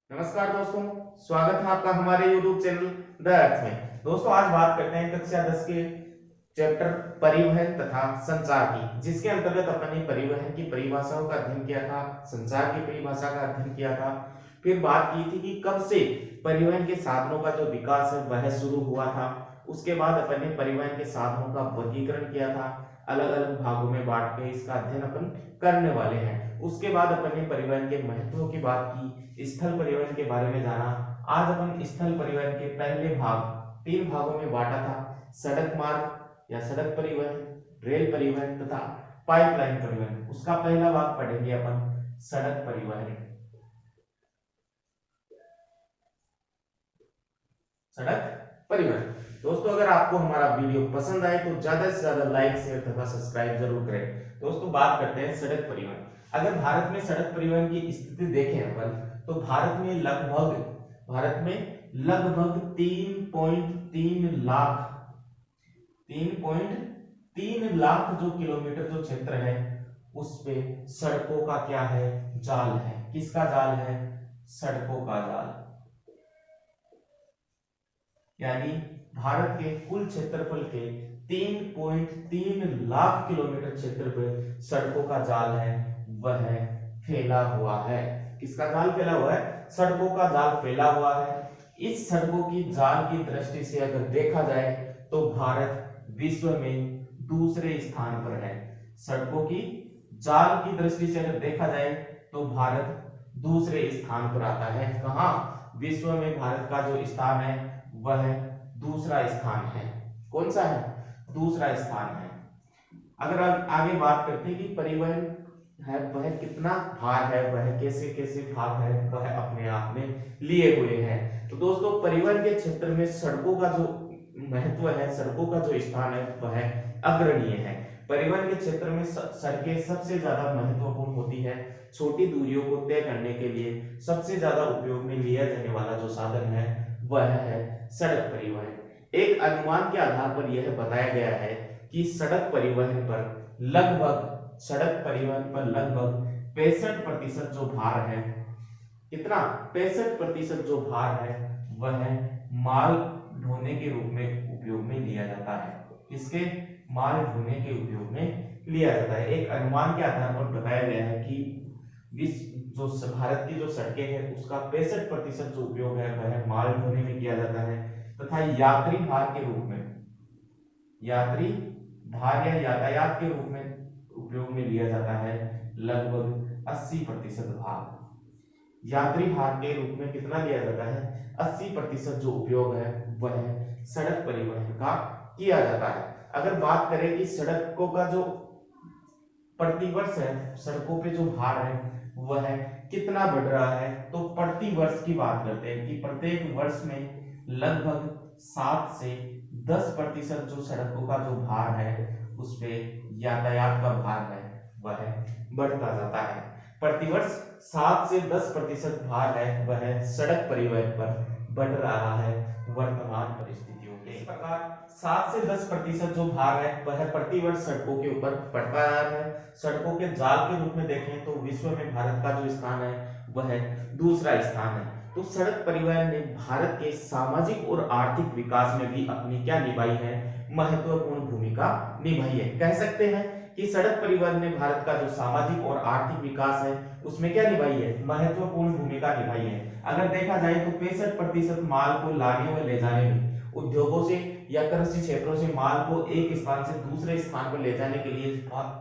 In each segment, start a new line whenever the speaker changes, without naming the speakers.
नमस्कार दोस्तों, स्वागत है आपका हमारे YouTube चैनल द अर्थ में। दोस्तों आज बात करते हैं कक्षा 10 के चैप्टर परिवहन तथा संचार की, जिसके अंतर्गत अपन ने परिवहन की परिभाषाओं का अध्ययन किया था, संचार की परिभाषा का अध्ययन किया था। फिर बात की थी कि कब से परिवहन के साधनों का जो विकास है वह शुरू हुआ था। उसके बाद अपन ने परिवहन के साधनों का वर्गीकरण किया था, अलग अलग भागों में बांट के इसका अध्ययन अपन करने वाले हैं। उसके बाद अपन ने परिवहन के महत्व की बात की, स्थल परिवहन के बारे में जाना। आज अपन स्थल परिवहन के पहले भाग 3 भागों में बांटा था, सड़क मार्ग या सड़क परिवहन, रेल परिवहन तथा पाइपलाइन परिवहन। उसका पहला भाग पढ़ेंगे अपन सड़क परिवहन। सड़क परिवहन। दोस्तों अगर आपको हमारा वीडियो पसंद आए तो ज्यादा से ज्यादा लाइक शेयर तथा सब्सक्राइब जरूर करें। दोस्तों बात करते हैं सड़क परिवहन। अगर भारत में सड़क परिवहन की स्थिति देखें अपन तो भारत में लगभग 3.3 लाख जो किलोमीटर जो क्षेत्र है उस पे सड़कों का क्या है, जाल है। किसका जाल है? सड़कों का जाल। यानी भारत के कुल क्षेत्रफल के 3.3 लाख किलोमीटर क्षेत्र पे सड़कों का जाल है वह फैला हुआ है। किसका जाल फैला हुआ है? सड़कों का जाल फैला हुआ है। इस सड़कों की जाल की दृष्टि से अगर देखा जाए तो भारत विश्व में दूसरे स्थान पर है। सड़कों की जाल की दृष्टि से अगर देखा जाए तो भारत दूसरे स्थान पर आता है। कहां? विश्व में भारत का जो स्थान है वह दूसरा स्थान है। कौन सा है? दूसरा स्थान है। अगर आगे बात करते हैं कि परिवहन है वह कितना भार है, वह कैसे कैसे भाग है, वह अपने आप में लिए हुए हैं। तो दोस्तों परिवहन के क्षेत्र में सड़कों का जो महत्व है, सड़कों का जो स्थान है वह अग्रणीय है। परिवहन के क्षेत्र में सड़कें सबसे ज्यादा महत्वपूर्ण होती है। छोटी दूरियों को तय करने के लिए सबसे ज्यादा उपयोग में लिया जाने वाला जो साधन है वह है सड़क परिवहन। एक अनुमान के आधार पर यह बताया गया है कि सड़क परिवहन पर लगभग 65% जो भार है, कितना? 65% जो भार है वह माल ढोने के रूप में उपयोग में लिया जाता है। इसके माल ढोने के उपयोग में लिया जाता है। एक अनुमान के आधार पर बताया गया है कि जो भारत की जो सड़कें हैं उसका 65% जो उपयोग है वह माल ढोने में किया जाता है तथा यात्री भार के रूप में, यात्री भार या यातायात के रूप में उपयोग में लिया जाता है लगभग 80% भाग। यात्री भार के रूप में कितना लिया जाता है? 80% जो उपयोग है वह सड़क परिवहन का किया जाता है। अगर बात करें कि सड़कों का जो प्रतिवर्ष है, सड़कों पे जो भार है वह कितना बढ़ रहा है, तो प्रति वर्ष की बात करते हैं कि प्रत्येक वर्ष में लगभग 7 से 10% जो सड़कों का जो भार है उस पे यातायात का भार है वह बढ़ता जाता है। प्रतिवर्ष 7 से 10% भार है वह सड़क परिवहन पर बढ़ रहा है वर्तमान परिस्थितियों के। इस प्रकार 7 से 10% जो भार है वह प्रतिवर्ष सड़कों के ऊपर बढ़ता रहा है। सड़कों के जाल के रूप में देखें तो विश्व में भारत का जो स्थान है वह दूसरा स्थान है। तो सड़क परिवहन ने भारत के सामाजिक और आर्थिक विकास में भी अपनी क्या निभाई है? महत्वपूर्ण भूमिका निभाई है। कह सकते हैं कि सड़क परिवहन ने भारत का जो सामाजिक और आर्थिक विकास है उसमें क्या निभाई है? महत्वपूर्ण भूमिका निभाई है। अगर देखा जाए तो 65% माल को लाने व ले जाने में, उद्योगों से या कृषि क्षेत्रों से माल को एक स्थान से दूसरे स्थान पर ले जाने के लिए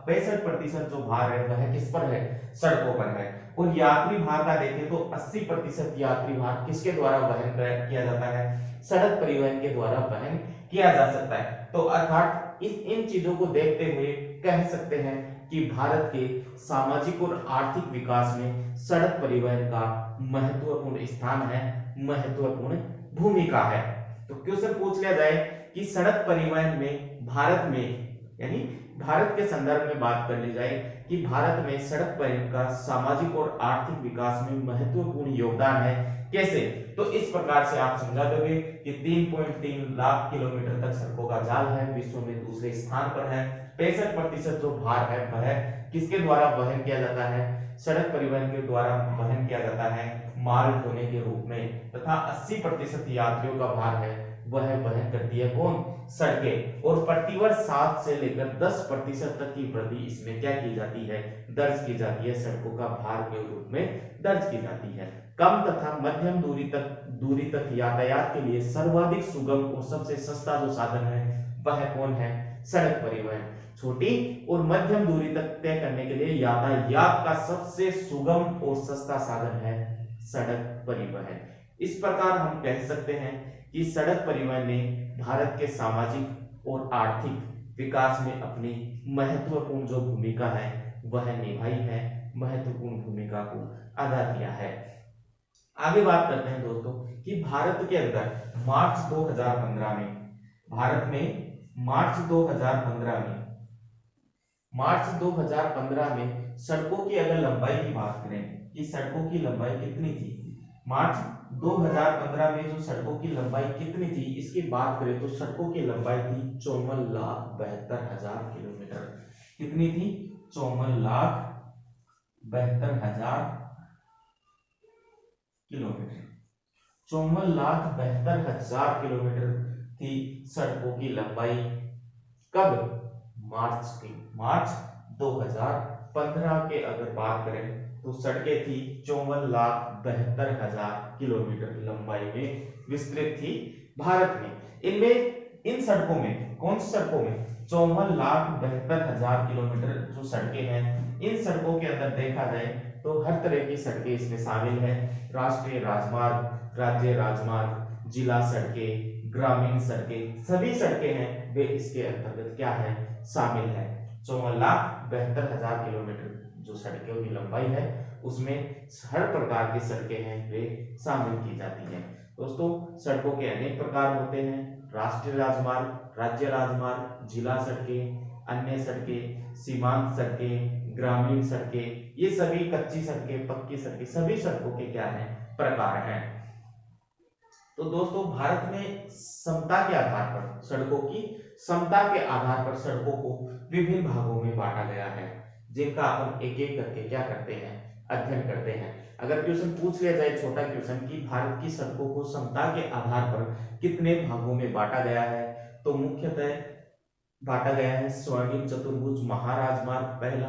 65% जो भार है वह किस पर है? सड़कों पर है। और यात्री भार का देखें तो 80% यात्री भार किसके द्वारा वहन किया जाता है? सड़क परिवहन के द्वारा वहन किया जा सकता है। तो अर्थात इन चीजों को देखते हुए कह सकते हैं कि भारत के सामाजिक और आर्थिक विकास में सड़क परिवहन का महत्वपूर्ण स्थान है, महत्वपूर्ण भूमिका है। तो क्वेश्चन पूछ लिया जाए कि सड़क परिवहन में भारत में, यानी भारत के संदर्भ में बात कर ली जाए कि भारत में सड़क परिवहन का सामाजिक और आर्थिक विकास में महत्वपूर्ण योगदान है, कैसे? तो इस प्रकार से आप समझा दोगे कि 3.3 लाख किलोमीटर तक सड़कों का जाल है, विश्व में दूसरे स्थान पर है। 65% जो भार है वह किसके द्वारा वहन किया जाता है, सड़क परिवहन के द्वारा वहन किया जाता है माल ढोने के रूप में, तथा 80% यात्रियों का भार है वह वहन करती है कौन, सड़कें। और प्रतिवर्ष 7 से लेकर 10% तक की वृद्धि इसमें क्या की जाती है, दर्ज की जाती है, सड़कों का भार के रूप में दर्ज की जाती है। कम तथा मध्यम दूरी तक यातायात के लिए सर्वाधिक सुगम और सबसे सस्ता जो साधन है वह कौन है, सड़क परिवहन। छोटी और मध्यम दूरी तक तय करने के लिए यातायात का सबसे सुगम और सस्ता साधन है सड़क परिवहन। इस प्रकार हम कह सकते हैं कि सड़क परिवहन ने भारत के सामाजिक और आर्थिक विकास में अपनी महत्वपूर्ण जो भूमिका है वह निभाई है, महत्वपूर्ण भूमिका को अदा किया है। आगे बात करते हैं दोस्तों कि भारत के अंदर मार्च 2015 में, भारत में मार्च 2015 में सड़कों की अगर लंबाई की बात करें कि सड़कों की लंबाई कितनी थी, मार्च 2015 में जो सड़कों की लंबाई कितनी थी इसकी बात करें तो सड़कों की लंबाई थी 54,72,000 किलोमीटर। कितनी थी, 54,72,000 किलोमीटर। 54,72,000 किलोमीटर थी सड़कों की लंबाई। कब, मार्च 2015 के अगर बात करें तो सड़कें थी 54,72,000 किलोमीटर लंबाई में विस्तृत थी भारत में। इनमें इन सड़कों में, कौन सी सड़कों में, 54,72,000 किलोमीटर जो सड़कें हैं, इन सड़कों के अंदर देखा जाए तो हर तरह की सड़कें इसमें शामिल है। राष्ट्रीय राजमार्ग, राज्य राजमार्ग, जिला सड़कें, ग्रामीण सड़कें, सभी सड़कें हैं वे इसके अंतर्गत क्या है, शामिल है। 54,72,000 किलोमीटर जो सड़कों की लंबाई है उसमें हर प्रकार की सड़कें हैं वे शामिल की जाती हैं। दोस्तों सड़कों के अनेक प्रकार होते हैं, राष्ट्रीय राजमार्ग, राज्य राजमार्ग, जिला सड़कें, अन्य सड़कें, सीमांत सड़कें, ग्रामीण सड़कें, ये सभी कच्ची सड़कें, पक्की सड़कें, सभी सड़कों के क्या हैं, प्रकार हैं। तो दोस्तों भारत में समता के आधार पर, सड़कों की समता के आधार पर सड़कों को विभिन्न भागों में बांटा गया है, जिनका अपन एक एक करके क्या करते हैं, अध्ययन करते हैं। अगर क्वेश्चन पूछ लिया जाए, छोटा क्वेश्चन, कि भारत की सड़कों को समता के आधार पर कितने भागों में बांटा गया है, तो मुख्यतः बांटा गया है स्वर्णिम चतुर्भुज महाराजमार्ग पहला,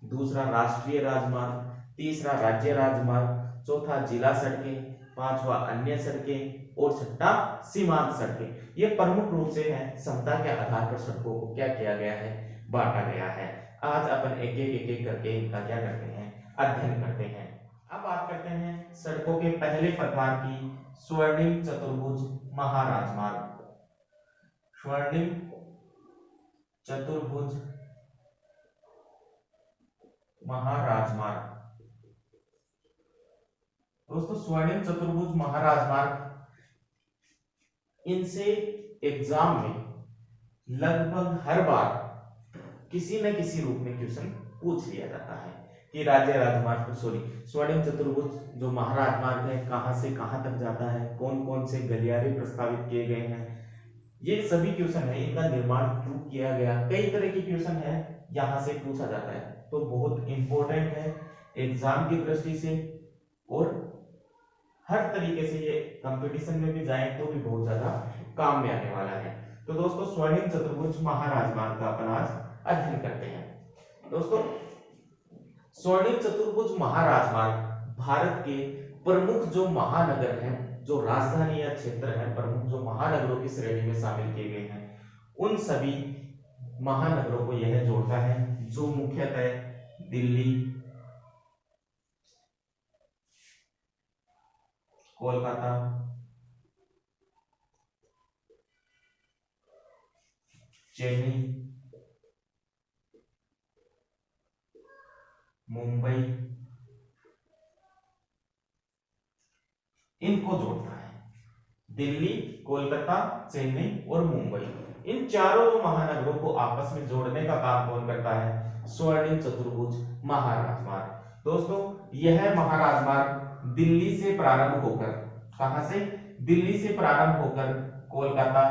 दूसरा राष्ट्रीय राजमार्ग, तीसरा राज्य राजमार्ग, चौथा जिला सड़कें, पांचवा अन्य सड़कें और छठा सीमांत सड़कें। ये प्रमुख रूप से है समता के आधार पर सड़कों को क्या किया गया है, बांटा गया है। आज अपन एक एक करके इनका क्या करते हैं, अध्ययन करते हैं। अब बात करते हैं सड़कों के पहले प्रकार की, स्वर्णिम चतुर्भुज महाराजमार्ग। स्वर्णिम चतुर्भुज महाराजमार्ग। दोस्तों स्वर्णिम चतुर्भुज महाराजमार्ग, इनसे एग्जाम में लगभग हर बार किसी न किसी रूप में क्वेश्चन पूछ लिया जाता है कि राज्य राजमार्ग, स्वर्णिम चतुर्भुज जो महाराजमार्ग है कहां से कहां तक जाता है, कौन कौन से गलियारे प्रस्तावित किए गए हैं, ये सभी क्वेश्चन है, इनका निर्माण क्यों किया गया, कई तरह के क्वेश्चन है यहां से पूछा जाता है। तो बहुत इंपॉर्टेंट है एग्जाम की दृष्टि से, और हर तरीके से ये कंपटीशन में भी जाए तो भी बहुत ज्यादा काम में आने वाला है। तो दोस्तों स्वर्णिम चतुर्भुज महाराजमार्ग का अपन आज अध्ययन करते हैं। दोस्तों स्वर्णिम चतुर्भुज महाराजमार्ग भारत के प्रमुख जो महानगर हैं, जो राजधानी या क्षेत्र है, प्रमुख जो महानगरों की श्रेणी में शामिल किए गए हैं, उन सभी महानगरों को यह जोड़ता है, जो मुख्यतः दिल्ली, कोलकाता, चेन्नई, मुंबई, इनको जोड़ता है। दिल्ली, कोलकाता, चेन्नई और मुंबई, इन चारों महानगरों को आपस में जोड़ने का काम कौन करता है, स्वर्णिम चतुर्भुज महाराजमार्ग। दोस्तों यह महाराजमार्ग दिल्ली से प्रारंभ होकर, कहां से, दिल्ली से प्रारंभ होकर कोलकाता,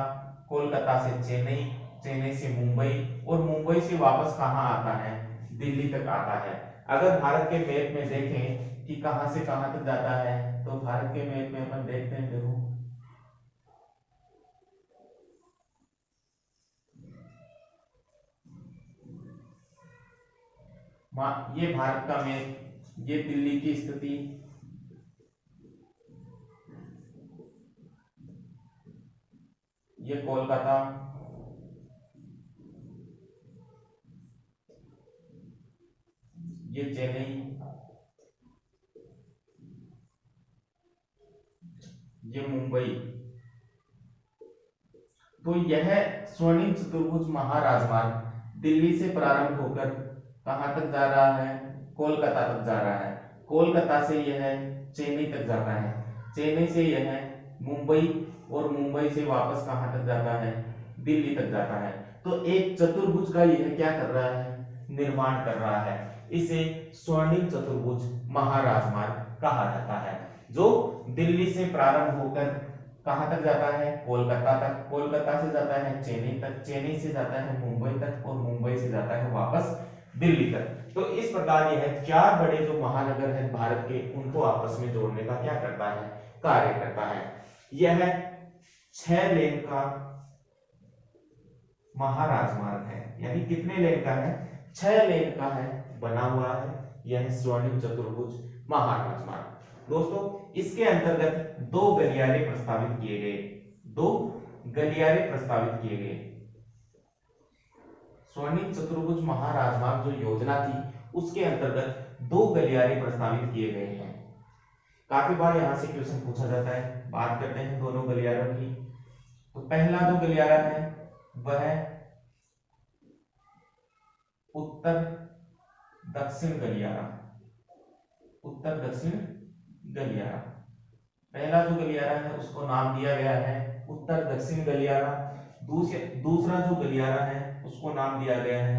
कोलकाता से चेन्नई चेन्नई से मुंबई, और मुंबई से वापस कहाँ आता है, दिल्ली तक आता है। अगर भारत के मैप में देखें कि कहां से कहां तक जाता है, तो भारत के मैप में अपन देखते हैं, देखो ये भारत का मैप, ये दिल्ली की स्थिति, ये कोलकाता, ये चेन्नई, ये मुंबई। तो यह स्वर्णिम चतुर्भुज महाराजमार्ग दिल्ली से प्रारंभ होकर कहां तक जा रहा है, कोलकाता तक जा रहा है। कोलकाता से यह चेन्नई तक जाता है, चेन्नई से यह मुंबई, और मुंबई से वापस कहां तक जाता है, दिल्ली तक जाता है। तो एक चतुर्भुज का यह क्या कर रहा है, निर्माण कर रहा है। इसे स्वर्णिम चतुर्भुज महाराजमार्ग कहा जाता है, जो दिल्ली से प्रारंभ होकर कहां तक जाता है, कोलकाता तक, कोलकाता से जाता है चेन्नई तक, चेन्नई से जाता है मुंबई तक, और मुंबई से जाता है वापस दिल्ली तक। तो इस प्रकार यह चार बड़े जो महानगर हैं भारत के, उनको आपस में जोड़ने का क्या करता है, कार्य करता है। यह 6 लेन का महाराजमार्ग है, यानी कितने लेन का है, 6 लेन का है, बना हुआ है यह स्वर्णिम चतुर्भुज महाराजमार्ग। दोस्तों इसके अंतर्गत 2 गलियारे प्रस्तावित किए गए, 2 गलियारे प्रस्तावित किए गए। स्वर्णिम चतुर्भुज महाराजमार्ग जो योजना थी, उसके अंतर्गत 2 गलियारे प्रस्तावित किए गए हैं। काफी बार यहां से क्वेश्चन पूछा जाता है। बात करते हैं दोनों गलियारों की। तो पहला जो गलियारा है वह उत्तर दक्षिण गलियारा, उत्तर दक्षिण गलियारा। पहला जो गलियारा है उसको नाम दिया गया है उत्तर दक्षिण गलियारा। दूसरा जो गलियारा है उसको नाम दिया गया है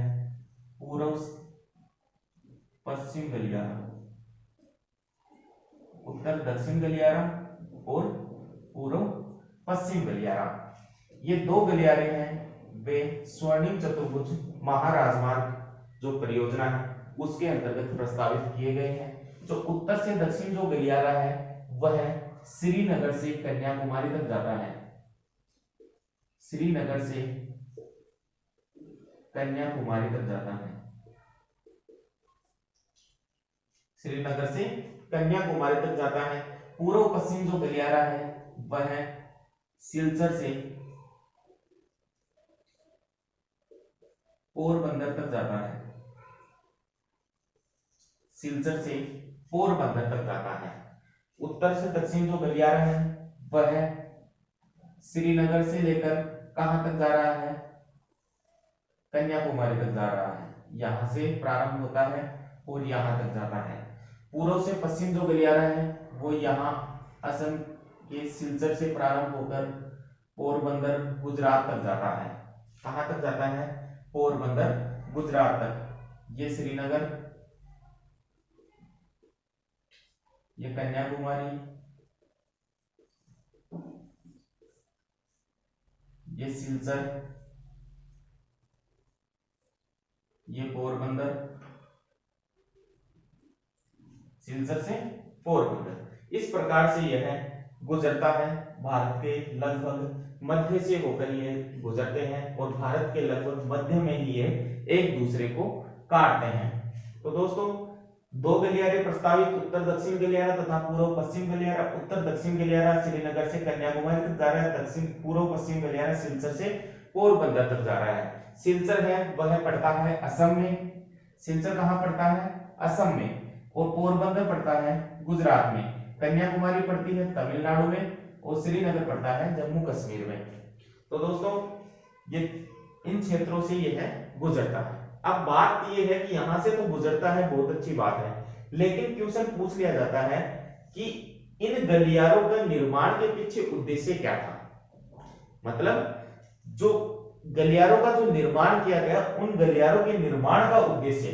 पूर्व पश्चिम गलियारा। उत्तर दक्षिण गलियारा और पूर्व पश्चिम गलियारा, ये 2 गलियारे हैं, वे स्वर्णिम चतुर्भुज महाराजमार्ग जो परियोजना है उसके अंतर्गत प्रस्तावित किए गए हैं। जो उत्तर से दक्षिण जो गलियारा है वह श्रीनगर से कन्याकुमारी तक जाता है, श्रीनगर से कन्याकुमारी तक जाता है, श्रीनगर से कन्याकुमारी तक जाता है। पूर्व पश्चिम जो गलियारा है वह सिलचर से पोरबंदर तक जाता है, सिलचर से पोरबंदर तक जाता है। उत्तर से दक्षिण जो गलियारा है वह श्रीनगर से लेकर कहां तक जा रहा है, कन्याकुमारी तक जा रहा है, यहां से प्रारंभ होता है और यहां तक जाता है। पूर्व से पश्चिम जो गलियारा है वो यहाँ असम के सिलचर से प्रारंभ होकर पोरबंदर गुजरात तक जाता है। कहां तक जाता है, पोरबंदर गुजरात तक। ये श्रीनगर, ये कन्याकुमारी, ये सिलचर, ये पोरबंदर, सिलचर से पोरबंदर। इस प्रकार से यह गुजरता है भारत के लगभग मध्य से होकर ये गुजरते हैं और भारत के लगभग मध्य में ही ये एक दूसरे को काटते हैं। तो दोस्तों 2 गलियारे प्रस्तावित, उत्तर दक्षिण गलियारा तथा पूर्व पश्चिम गलियारा। उत्तर दक्षिण गलियारा श्रीनगर से कन्याकुमारी तक जा रहा है, दक्षिण पूर्व पश्चिम गलियारा सिलचर से पोरबंदर तक जा रहा है। सिलचर है वह पड़ता है असम में, सिलचर कहां पड़ता है, असम में, और पोरबंदर पड़ता है गुजरात में। कन्याकुमारी पड़ती है तमिलनाडु में और श्रीनगर पड़ता है जम्मू कश्मीर में। तो दोस्तों ये इन क्षेत्रों से यह गुजरता है। अब बात यह है कि यहां से तो गुजरता है, बहुत अच्छी बात है, लेकिन क्वेश्चन पूछ लिया जाता है कि इन गलियारों का निर्माण के पीछे उद्देश्य क्या था। मतलब जो गलियारों का जो निर्माण किया गया, उन गलियारों के निर्माण का उद्देश्य,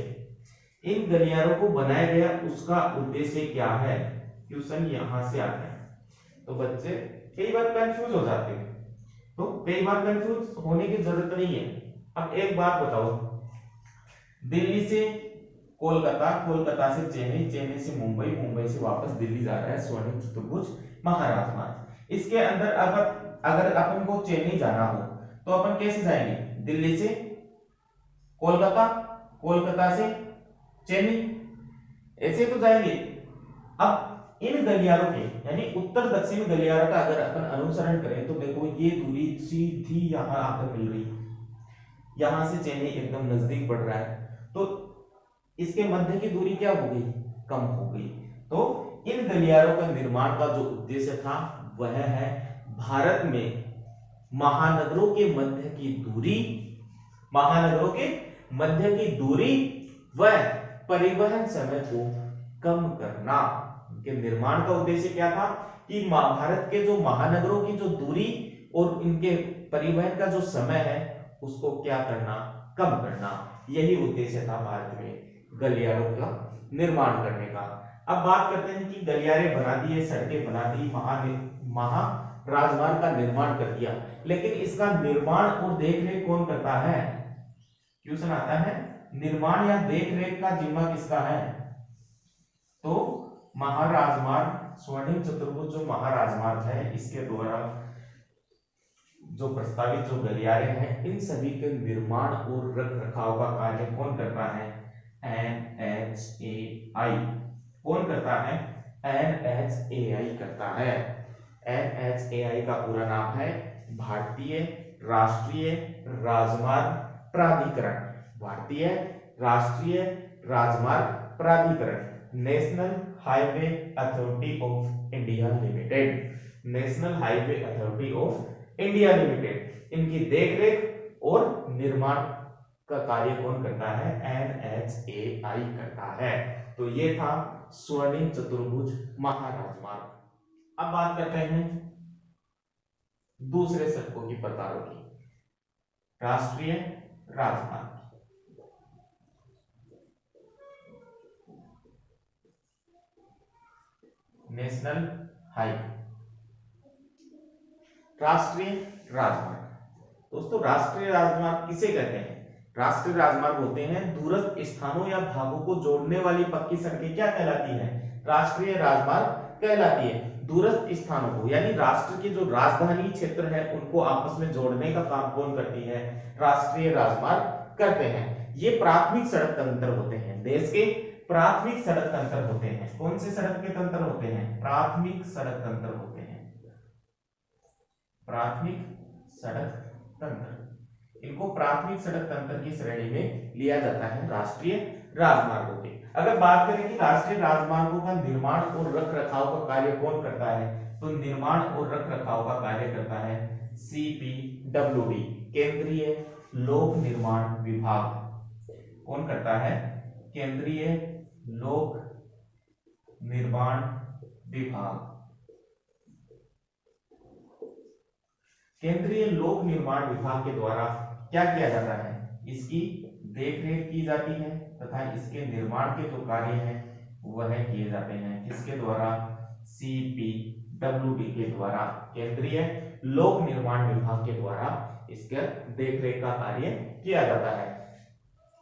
इन गलियारों को बनाया गया उसका उद्देश्य क्या है, क्वेश्चन यहां से आता है। तो बच्चे कई बार कंफ्यूज हो जाते हैं तो कई बार कंफ्यूज होने की जरूरत नहीं है। अब एक बात बताओ, दिल्ली से कोलकाता, कोलकाता से चेन्नई, चेन्नई से मुंबई, मुंबई से वापस दिल्ली जा रहा है स्वर्णिम चतुर्भुज महाराजमार्ग। इसके अंदर अगर अपन को चेन्नई जाना हो तो अपन कैसे जाएंगे? दिल्ली से कोलकाता, कोलकाता से चेन्नई, ऐसे तो जाएंगे। अब इन गलियारों के यानी उत्तर दक्षिण गलियारों का अगर अपन अनुसरण करें तो देखो ये दूरी सीधी यहां आकर मिल रही है, यहां से चेन्नई एकदम नजदीक पड़ रहा है, तो इसके मध्य की दूरी क्या हो गई? कम हो गई। तो इन गलियारों का निर्माण का जो उद्देश्य था वह है भारत में महानगरों के मध्य की दूरी, महानगरों के मध्य की दूरी व परिवहन समय को कम करना। के निर्माण का उद्देश्य क्या था कि भारत के जो महानगरों की जो दूरी और इनके परिवहन का जो समय है उसको क्या करना? कम करना। यही उद्देश्य था भारत में गलियारों का निर्माण करने का। अब बात करते हैं कि गलियारे बना दिए, सड़कें बना दी, राजमार्ग का निर्माण कर दिया, लेकिन इसका निर्माण और देखरेख कौन करता है? क्वेश्चन आता है, निर्माण या देखरेख का जिम्मा किसका है? तो महाराजमार्ग, स्वर्णिम चतुर्भुज जो महाराजमार्ग है इसके द्वारा जो प्रस्तावित जो गलियारे हैं इन सभी के निर्माण और रख रखाव का कार्य कौन करता है? NHAI। कौन करता है? NHAI करता है। NHAI का पूरा नाम है भारतीय राष्ट्रीय राजमार्ग प्राधिकरण। भारतीय राष्ट्रीय राजमार्ग प्राधिकरण, national highway authority of India limited. National highway authority of India limited, इनकी देखरेख और निर्माण का कार्य कौन करता है? NHAI करता है। तो ये था स्वर्णिम चतुर्भुज महाराजमार्ग। अब बात करते हैं दूसरे सड़कों की प्रकारों की। राष्ट्रीय राजमार्ग, नेशनल हाईवे, राष्ट्रीय राजमार्ग। दोस्तों राष्ट्रीय राजमार्ग किसे कहते हैं? राष्ट्रीय राजमार्ग होते हैं दूरस्थ स्थानों या भागों को जोड़ने वाली पक्की सड़कें क्या कहलाती हैं? राष्ट्रीय राजमार्ग कहलाती है। दूरस्थ स्थानों को यानी राष्ट्र के जो राजधानी क्षेत्र है उनको आपस में जोड़ने का काम कौन करती है? राष्ट्रीय राजमार्ग करते हैं। ये प्राथमिक सड़क तंत्र होते हैं, देश के प्राथमिक सड़क तंत्र होते हैं। कौन से सड़क के तंत्र होते हैं? प्राथमिक सड़क तंत्र होते हैं। प्राथमिक सड़क तंत्र, इनको प्राथमिक सड़क तंत्र की श्रेणी में लिया जाता है राष्ट्रीय राजमार्गों के। अगर बात करें कि राष्ट्रीय राजमार्गों का निर्माण और रख रखाव का कार्य कौन करता है, तो निर्माण और रख रखाव का कार्य करता है CPWD, केंद्रीय लोक निर्माण विभाग। कौन करता है? केंद्रीय लोक निर्माण विभाग। केंद्रीय लोक निर्माण विभाग के द्वारा क्या किया जाता है? इसकी देखरेख की जाती है तथा इसके निर्माण के जो कार्य हैं वह किए जाते हैं। किसके द्वारा? CPWD के द्वारा, केंद्रीय लोक निर्माण विभाग के द्वारा इसके देखरेख का कार्य किया जाता है।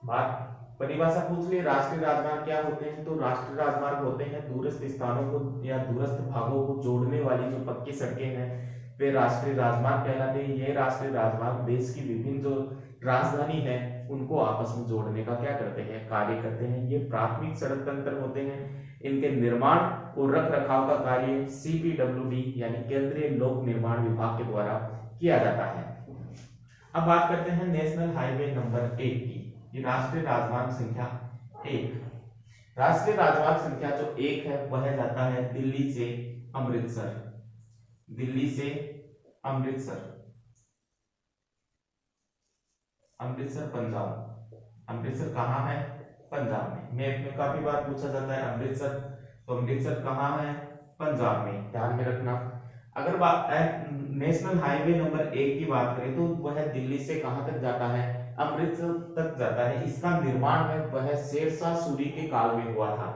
बात परिभाषा पूछ ली, राष्ट्रीय राजमार्ग क्या होते हैं? तो राष्ट्रीय राजमार्ग होते हैं दूरस्थ स्थानों को या दूरस्थ भागों को जोड़ने वाली जो पक्की सड़कें हैं वे राष्ट्रीय राजमार्ग कहलाते हैं। ये राष्ट्रीय राजमार्ग देश की विभिन्न जो राजधानी है उनको आपस में जोड़ने का क्या करते हैं? कार्य करते हैं। ये प्राथमिक सड़क तंत्र होते हैं। इनके निर्माण और रख रखाव का कार्य CPWD यानी केंद्रीय लोक निर्माण विभाग के द्वारा किया जाता है। अब बात करते हैं नेशनल हाईवे नंबर 1 की। ये राष्ट्रीय राजमार्ग संख्या 1। राष्ट्रीय राजमार्ग संख्या जो 1 है वह जाता है दिल्ली से अमृतसर। दिल्ली से अमृतसर, अमृतसर पंजाब। अमृतसर कहाँ है? पंजाब में। मैप में काफी बार पूछा जाता है अमृतसर, तो अमृतसर कहाँ है? पंजाब में, ध्यान में रखना। अगर बात नेशनल हाईवे नंबर 1 की बात करें तो वह दिल्ली से कहां तक जाता है? अमृतसर तक जाता है। इसका निर्माण है वह शेरशाह सूरी के काल में हुआ था।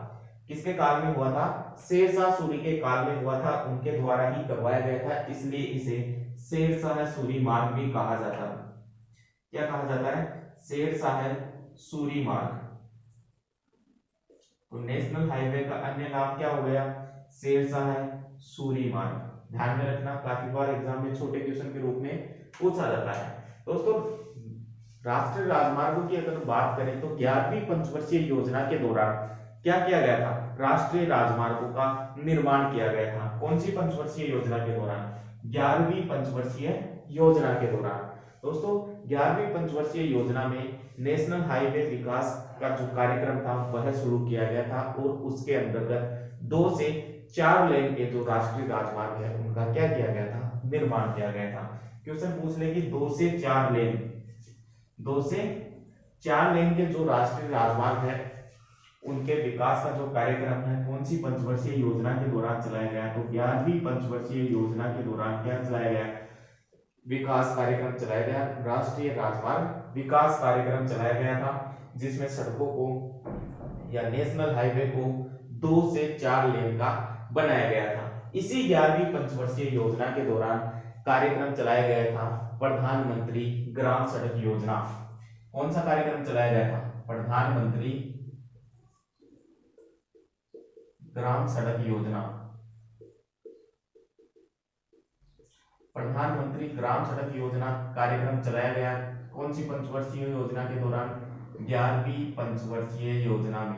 किसके काल में हुआ था? शेरशाह सूरी के काल में हुआ था, उनके द्वारा ही करवाया गया था, इसलिए इसे शेरशाह सूरी मार्ग भी कहा जाता है। क्या कहा जाता है? शेरशाह सूरी मार्ग। तो नेशनल हाईवे का अन्य नाम क्या हो गया? शेरशाह सूरी मार्ग। ध्यान में रखना, काफी बार एग्जाम में छोटे क्वेश्चन के रूप में पूछा जाता है। दोस्तों, राष्ट्रीय राजमार्गों की अगर बात करें तो 11वीं पंचवर्षीय योजना के दौरान क्या किया गया था? राष्ट्रीय राजमार्गों का निर्माण किया गया था। कौन सी पंचवर्षीय योजना के दौरान? 11वीं पंचवर्षीय योजना के दौरान। दोस्तों, 11वीं पंचवर्षीय योजना में नेशनल हाईवे विकास का जो कार्यक्रम था वह शुरू किया गया था और उसके अंतर्गत 2 से 4 लेन के जो राष्ट्रीय राजमार्ग है उनका क्या किया गया था? निर्माण किया गया था। क्वेश्चन पूछ ले कि 2 से 4 लेन, 2 से 4 लेन के जो राष्ट्रीय राजमार्ग है उनके विकास का जो कार्यक्रम है कौन सी पंचवर्षीय योजना के दौरान चलाया गया? तो 11वीं पंचवर्षीय योजना के दौरान क्या चलाया गया? विकास कार्यक्रम चलाया गया। राष्ट्रीय राजमार्ग विकास कार्यक्रम चलाया गया था, जिसमें सड़कों को या नेशनल हाईवे को 2 से 4 लेन का बनाया गया था। इसी 11वीं पंचवर्षीय योजना के दौरान कार्यक्रम चलाया गया था प्रधानमंत्री ग्राम सड़क योजना। कौन सा कार्यक्रम चलाया गया था? प्रधानमंत्री ग्राम सड़क योजना। प्रधानमंत्री ग्राम सड़क योजना कार्यक्रम चलाया गया कौन सी पंचवर्षीय योजना के दौरान? 11वीं पंचवर्षीय योजना में।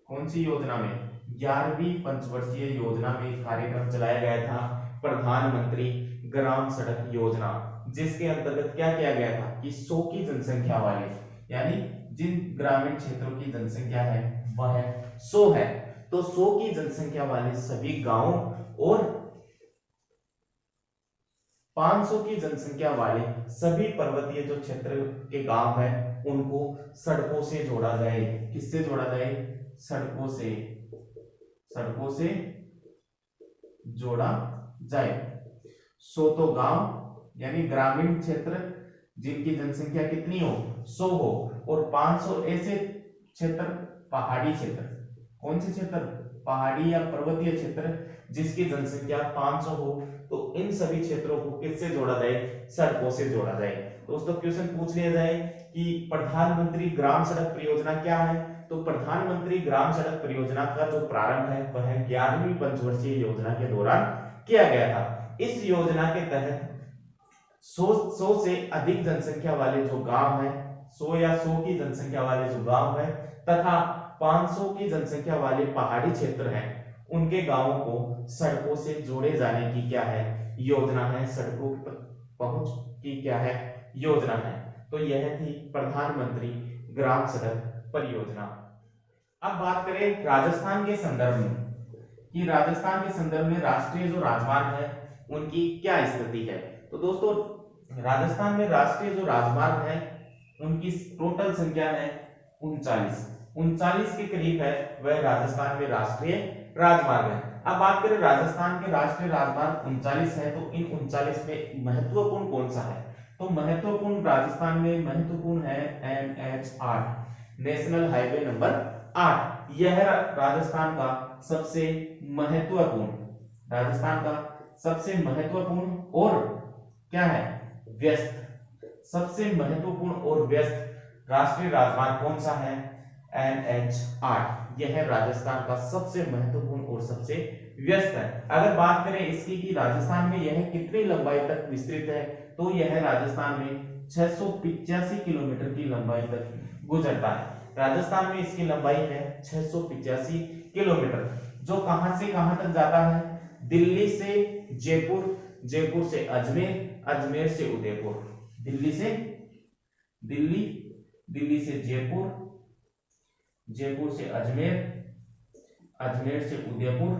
कौन सी योजना में? 11वीं पंचवर्षीय योजना में कार्यक्रम चलाया गया था प्रधानमंत्री ग्राम सड़क योजना, जिसके अंतर्गत क्या किया गया था कि 100 की जनसंख्या वाले, यानी जिन ग्रामीण क्षेत्रों की जनसंख्या है वह 100 है, तो 100 की जनसंख्या वाले सभी गांवों और 500 की जनसंख्या वाले सभी पर्वतीय जो क्षेत्र के गांव है उनको सड़कों से जोड़ा जाए। किससे जोड़ा जाए? सड़कों से, सड़कों से जोड़ा जाए। 100 तो गांव यानी ग्रामीण क्षेत्र जिनकी जनसंख्या कितनी हो? 100 हो, और 500 ऐसे क्षेत्र, पहाड़ी क्षेत्र। कौन से क्षेत्र? पहाड़ी या पर्वतीय क्षेत्र जिसकी जनसंख्या 500 हो, तो इन सभी क्षेत्रों को किससे जोड़ा जाए? सड़कों से जोड़ा जाए। दोस्तों, क्वेश्चन पूछ लिया जाए कि प्रधानमंत्री ग्राम सड़क परियोजना क्या है, तो प्रधानमंत्री ग्राम सड़क परियोजना का जो प्रारंभ है वह 11वीं पंचवर्षीय योजना के दौरान किया गया था। इस योजना के तहत 100 से अधिक जनसंख्या वाले जो गांव है, 100 या 100 की जनसंख्या वाले जो गांव है तथा 500 की जनसंख्या वाले पहाड़ी क्षेत्र हैं, उनके गांवों को सड़कों से जोड़े जाने की क्या है? योजना है। सड़कों पर पहुंच की क्या है? योजना है। तो यह थी प्रधानमंत्री ग्राम सड़क परियोजना। अब बात करें राजस्थान के संदर्भ में कि राजस्थान के संदर्भ में राष्ट्रीय जो राजमार्ग है उनकी क्या स्थिति है। तो दोस्तों, राजस्थान में राष्ट्रीय जो राजमार्ग है उनकी टोटल संख्या है 39 के करीब है वह राजस्थान में राष्ट्रीय राजमार्ग है। अब बात करें राजस्थान के राष्ट्रीय राजमार्ग 39 है, तो इन 39 में महत्वपूर्ण कौन सा है? तो महत्वपूर्ण राजस्थान में महत्वपूर्ण है NH8, नेशनल हाईवे नंबर 8। यह राजस्थान का सबसे महत्वपूर्ण, राजस्थान का सबसे महत्वपूर्ण और क्या है? व्यस्त, सबसे महत्वपूर्ण और व्यस्त राष्ट्रीय राजमार्ग कौन सा है? NH8। यह राजस्थान का सबसे महत्वपूर्ण और सबसे व्यस्त है। अगर बात करें इसकी कि राजस्थान में यह कितनी लंबाई तक विस्तृत है, तो यह राजस्थान में 685 किलोमीटर की लंबाई तक गुजरता है। राजस्थान में इसकी लंबाई है 685 किलोमीटर, जो कहां से कहां तक जाता है? दिल्ली से जयपुर, जयपुर से अजमेर, अजमेर से उदयपुर, दिल्ली से जयपुर, जयपुर से अजमेर, अजमेर से उदयपुर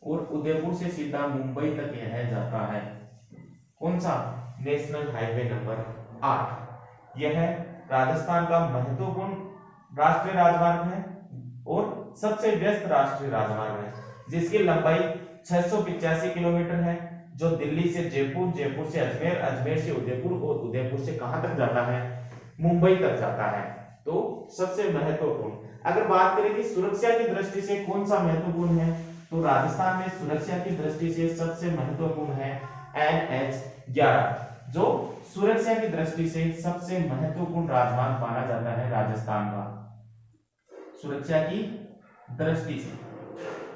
और उदयपुर से सीधा मुंबई तक यह जाता है। कौन सा? National highway number 8। यह राजस्थान का महत्वपूर्ण राष्ट्रीय राजमार्ग है और सबसे व्यस्त राष्ट्रीय राजमार्ग है, जिसकी लंबाई 685 किलोमीटर है, जो दिल्ली से जयपुर, जयपुर से अजमेर, अजमेर से उदयपुर और उदयपुर से कहां तक जाता है? मुंबई तक जाता है। तो सबसे महत्वपूर्ण। अगर बात करें कि सुरक्षा की दृष्टि से कौन सा महत्वपूर्ण है, तो राजस्थान में सुरक्षा की दृष्टि से सबसे महत्वपूर्ण है NH-11, जो सुरक्षा की दृष्टि से सबसे महत्वपूर्ण राजमार्ग माना जाता है राजस्थान का। सुरक्षा की दृष्टि से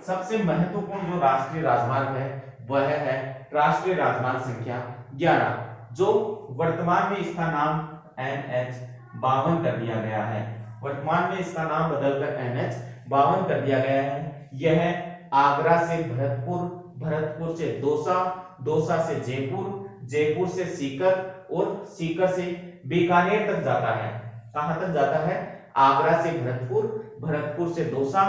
सबसे महत्वपूर्ण जो राष्ट्रीय राजमार्ग है वह है राष्ट्रीय राजमार्ग संख्या 11, जो वर्तमान में इसका नाम NH-52 कर दिया गया है। वर्तमान में इसका नाम बदलकर NH-52 कर दिया गया है। यह आगरा से भरतपुर, भरतपुर से दौसा, दौसा से जयपुर, जयपुर से सीकर और सीकर से बीकानेर तक जाता है। कहां तक जाता है? आगरा से भरतपुर, भरतपुर से दौसा,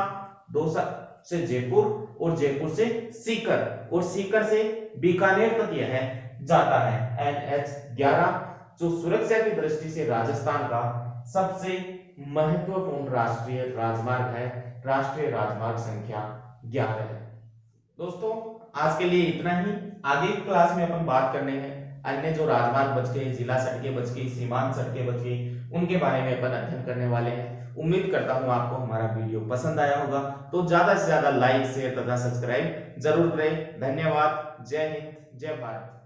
दौसा से जयपुर और जयपुर से सीकर और सीकर से बीकानेर तक यह जाता है। NH-11 जो सुरक्षा की दृष्टि से राजस्थान का सबसे महत्वपूर्ण राष्ट्रीय राजमार्ग है, राष्ट्रीय राजमार्ग संख्या 11 है। दोस्तों आज के लिए इतना ही। आगे की क्लास में अपन बात करने हैं अन्य जो राजमार्ग बच गए, जिला सड़कें बच गई, सीमांत सड़कें बच गई, उनके बारे में अपन अध्ययन करने वाले हैं। उम्मीद करता हूं आपको हमारा वीडियो पसंद आया होगा, तो ज्यादा से ज्यादा लाइक शेयर तथा सब्सक्राइब जरूर करें। धन्यवाद। जय हिंद, जय भारत।